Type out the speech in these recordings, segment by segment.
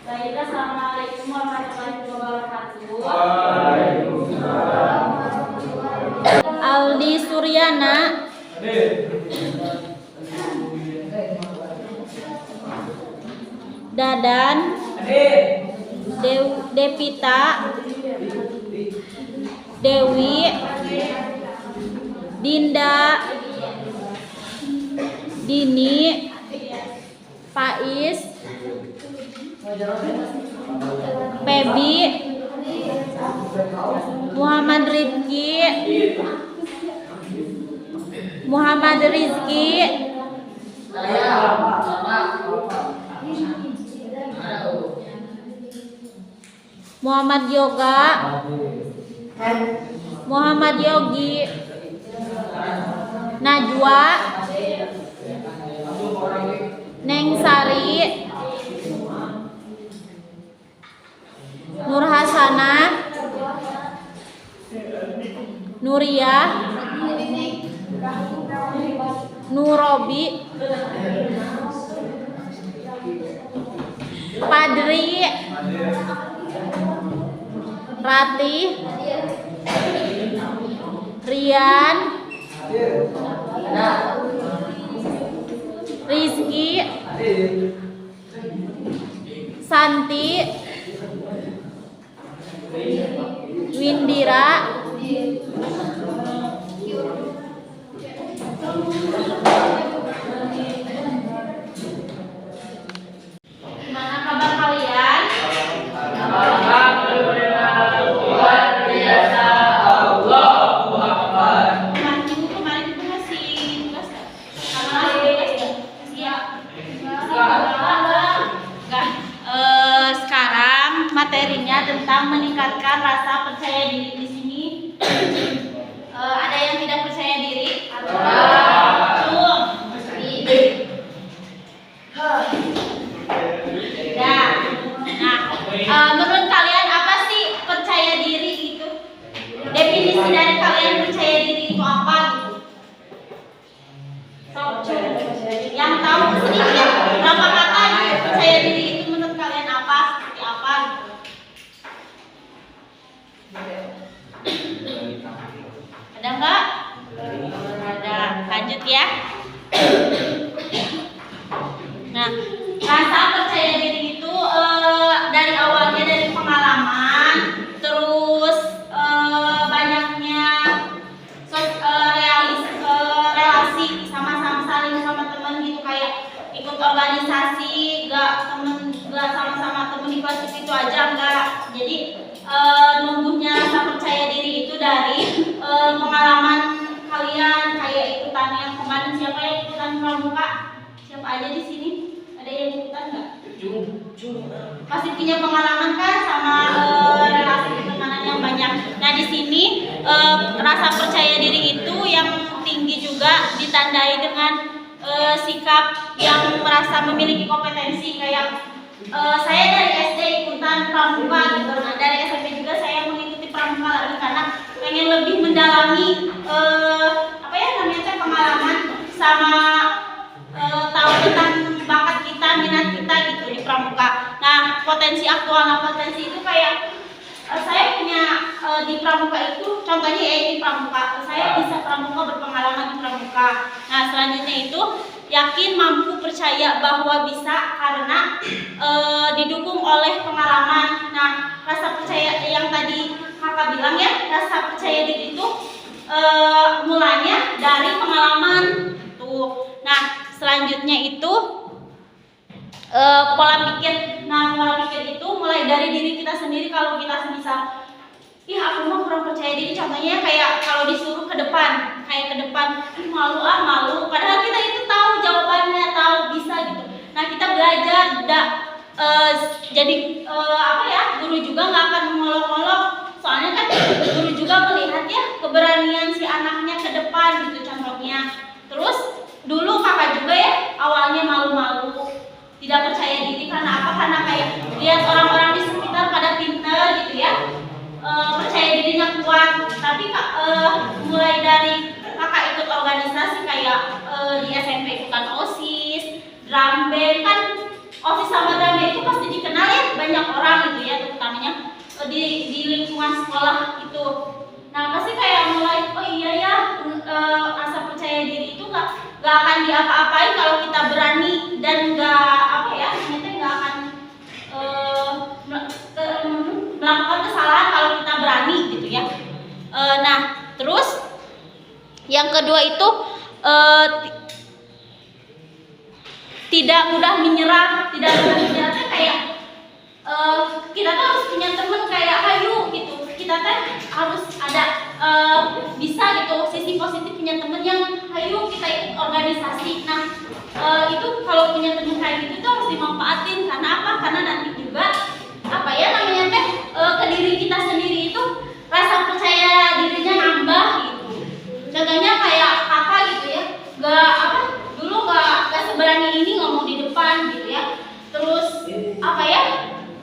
Baik, assalamualaikum warahmatullahi wabarakatuh. Aldi Suryana, Dadan, Devita, Dewi, Dinda, Dini, Pais, Pebi, Muhammad Rifki, Muhammad Rizki, Muhammad Yoga, Muhammad Yogi, Najwa, Neng Sari, Nur Hasanah, Nuria, Nurobi, Padri, Rati, Rian, Rizky, Santi, Windira, gimana kabar kalian? Kemarin itu masih tugas sekarang materinya tentang meningkatkan rasa percaya diri di sini. Ada yang tidak percaya diri? Menurut kalian apa sih percaya diri itu? Definisi dari kalian percaya diri itu apa gitu? Yang tahu sedikit berapa kata gitu, percaya diri itu menurut kalian apa? Seperti apa gitu? Ada enggak? Ada. Lanjut ya. Nah, rasa percaya diri itu dari awalnya dari pengalaman, terus banyaknya relasi sama-sama saling sama teman gitu, kayak ikut organisasi, gak sama-sama temen di kelas itu aja enggak. Jadi numbuhnya rasa percaya diri itu dari pengalaman kalian, kayak ikutan yang kemarin. Siapa yang ikutan pramuka? Siapa aja di sini? Ada yang ikutan nggak? Pasti punya pengalaman kan sama relasi pertemanan yang banyak. Nah di sini rasa percaya diri itu yang tinggi juga ditandai dengan sikap yang merasa memiliki kompetensi. Kayak saya dari SD ikutan pramuka gitu. Nah dari SMP juga saya mengikuti pramuka lagi karena pengen lebih mendalami pengalaman sama tahu tentang bakat kita, minat kita gitu di pramuka. Nah potensi aktual potensi itu kayak saya punya di pramuka itu, contohnya ya di pramuka saya bisa pramuka, berpengalaman di pramuka. Nah selanjutnya itu yakin, mampu, percaya bahwa bisa karena didukung oleh pengalaman. Nah rasa percaya yang tadi kakak bilang ya, rasa percaya diri itu mulanya dari pengalaman tuh. Nah selanjutnya itu pola pikir. Nah pola pikir itu mulai dari diri kita sendiri. Kalau kita bisa, ih aku mah kurang percaya diri, contohnya kayak kalau disuruh ke depan, malu malu, padahal kita itu tahu jawabannya, tahu bisa gitu. Nah kita belajar, jadi guru juga nggak akan mengolok-olok, soalnya kan guru juga melihat ya keberanian si anaknya ke depan gitu contohnya. Terus dulu kakak juga ya awalnya malu-malu, tidak percaya diri karena apa? Karena kayak lihat orang-orang di sekitar pada pinter gitu ya, percaya dirinya kuat. Tapi mulai dari kakak ikut organisasi kayak di SMP ikutan OSIS, drum band kan. OSIS sama drum band itu pasti dikenal ya Yang kedua itu tidak mudah menyerah. Tidak mudah menyerah tuh kayak kita tuh harus punya temen kayak hayu gitu. Kita tuh harus ada bisa gitu sisi positif punya temen yang hayu kita ikut organisasi. Nah itu kalau punya temen kayak gitu tuh harus dimanfaatin. Karena apa? Karena nanti juga apa ya namanya teh ke diri kita sendiri itu rasa percaya dirinya nambah gitu. Contohnya kayak kakak gitu ya, dulu gak seberani ini ngomong di depan gitu ya. Terus apa ya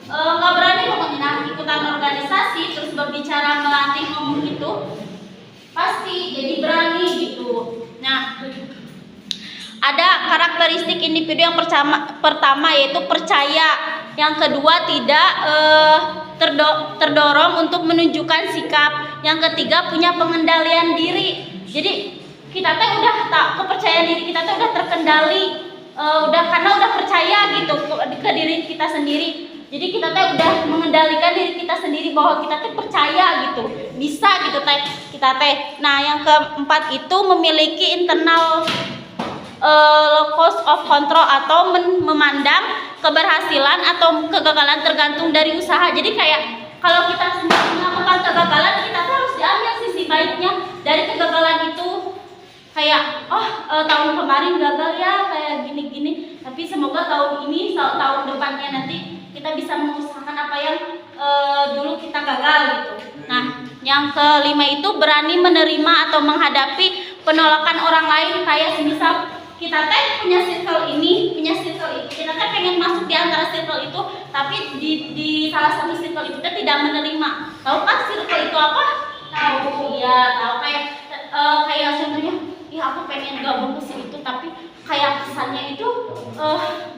gak berani ngomongin ikutan organisasi, terus berbicara melatih ngomong gitu pasti jadi berani gitu. Nah ada karakteristik individu yang pertama yaitu percaya. Yang kedua tidak terdorong untuk menunjukkan sikap. Yang ketiga punya pengendalian diri. Jadi kita teh udah kepercayaan diri kita teh udah terkendali, karena udah percaya gitu ke diri kita sendiri. Jadi kita teh udah mengendalikan diri kita sendiri bahwa kita teh percaya gitu, bisa gitu teh kita teh. Nah yang keempat itu memiliki internal locus of control atau memandang keberhasilan atau kegagalan tergantung dari usaha. Jadi kayak kalau kita sendiri melakukan kegagalan, kita tuh harus diambil sisi baiknya dari kegagalan itu. Kayak tahun kemarin gagal ya kayak gini-gini, tapi semoga tahun ini tahun depannya nanti kita bisa mengusahakan apa yang dulu kita gagal gitu. Nah yang kelima itu berani menerima atau menghadapi penolakan orang lain. Kayak misal kita teh punya circle ini, kita teh pengen masuk di antara circle itu, tapi di salah satu circle itu kita tidak menerima. Tahu kan circle itu apa? Tahu ya, tahu kayak contohnya, aku pengen gabung ke situ, tapi kayak kesannya itu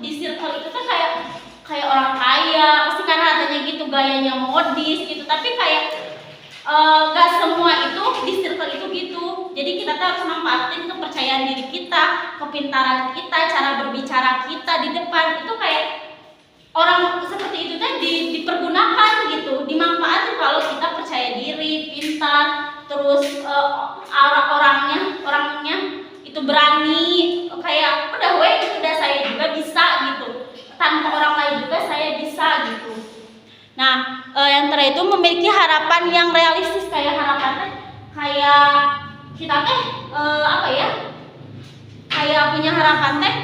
di circle itu tuh kayak orang kaya, pasti karena adanya gitu gayanya modis gitu, tapi kayak gak semua itu di circle itu gitu. Jadi kita tuh harus manfaatin kepercayaan diri kita, kepintaran kita, cara berbicara kita di depan itu kayak orang seperti itu teh dipergunakan gitu, dimanfaatin kalau kita percaya diri, pintar, terus orangnya itu berani, kayak udah udah saya juga bisa gitu, tanpa orang lain juga saya bisa gitu. Nah yang terakhir itu memiliki harapan yang realistis. Kayak harapannya kayak kita teh kayak punya harapan teh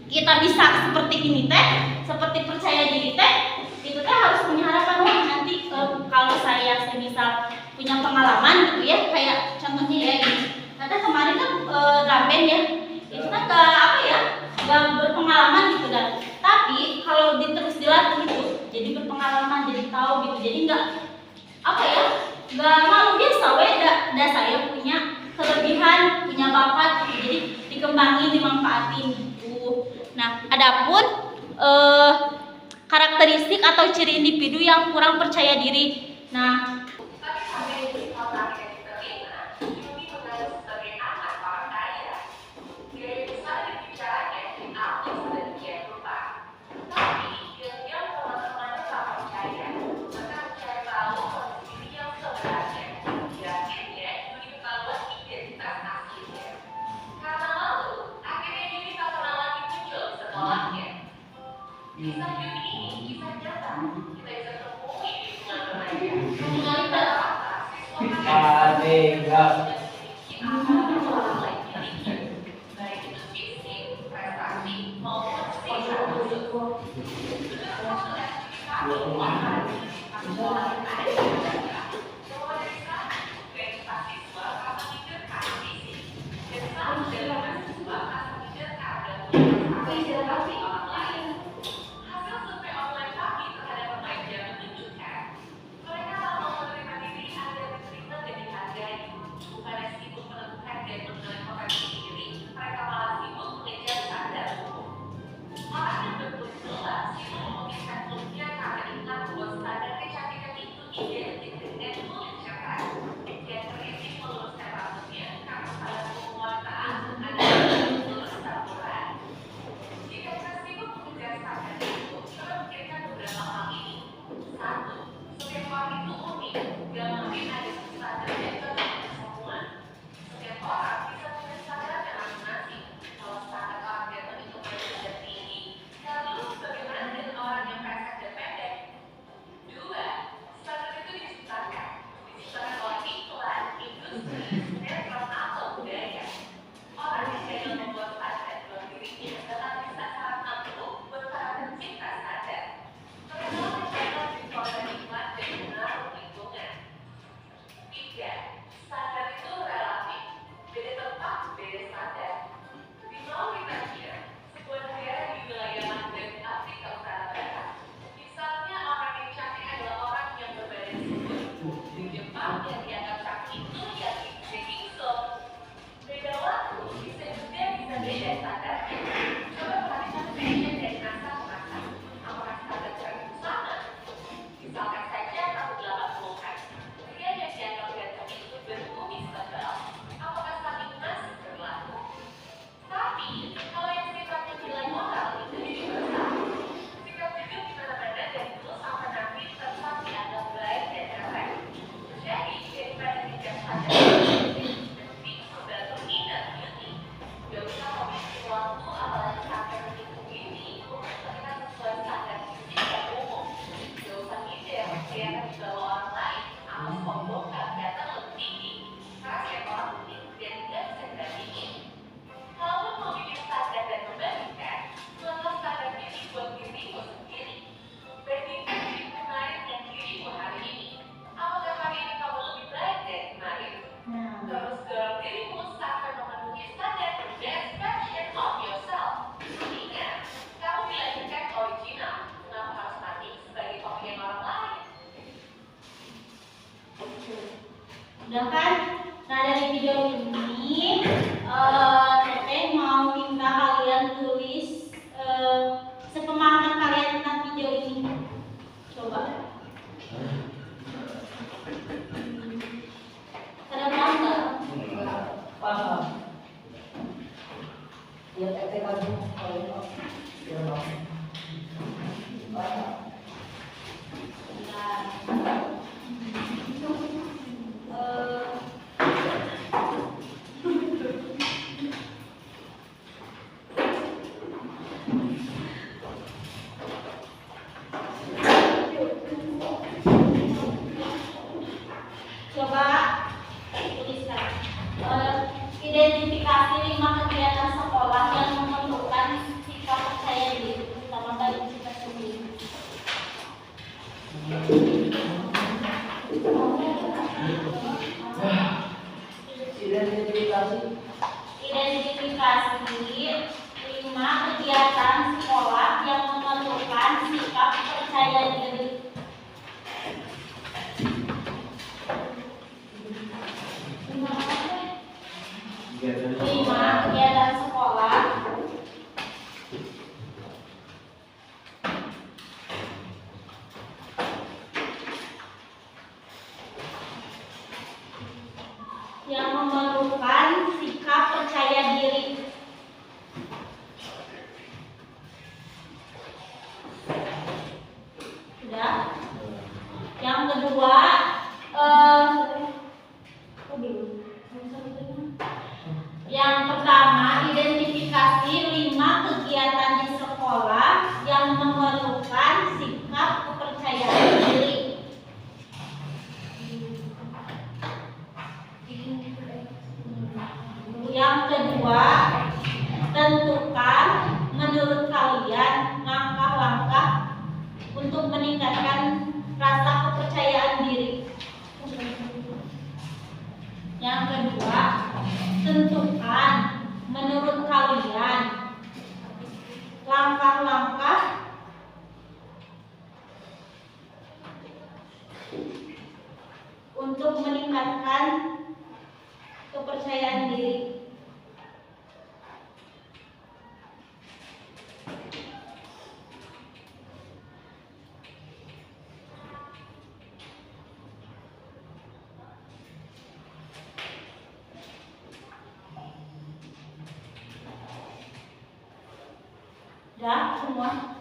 kita bisa seperti ini teh, seperti percaya diri teh, itu teh harus punya harapan. Wah nanti kalau saya misal punya pengalaman gitu ya, kayak contohnya ya ini, nanti kemarin kan drum band ya, itu kan gak berpengalaman gitu dan tapi kalau terus dilatih itu jadi berpengalaman, jadi tahu gitu, jadi nggak malu biasa saya punya kelebihan, punya bakat gitu, jadi dikembangin, dimanfaatin gitu. Nah adapun karakteristik atau ciri individu yang kurang percaya diri. Nah Udah kan? Nah, dari video ini Teteh mau minta kalian tulis sepemahaman kalian tentang video ini. Coba. Ada paham nggak? Paham. Ya, Teteh lagi kalau ya, paham. Coba tuliskan identifikasi 5 kegiatan sekolah yang memerlukan sikap percaya diri, terutama dari kita sendiri. Identifikasi 5 kegiatan sekolah yang memerlukan sikap percaya diri. Lima kegiatan sekolah yang memerlukan sikap percaya diri. Sudah. Yang kedua, yang pertama, identifikasi 5 kegiatan di sekolah yang memerlukan sikap kepercayaan diri. Yang kedua, tentukan menurut kalian langkah-langkah untuk meningkatkan rasa kepercayaan diri. Yang kedua, tentukan menurut kalian langkah-langkah untuk meningkatkan kepercayaan diri. Sudah semua?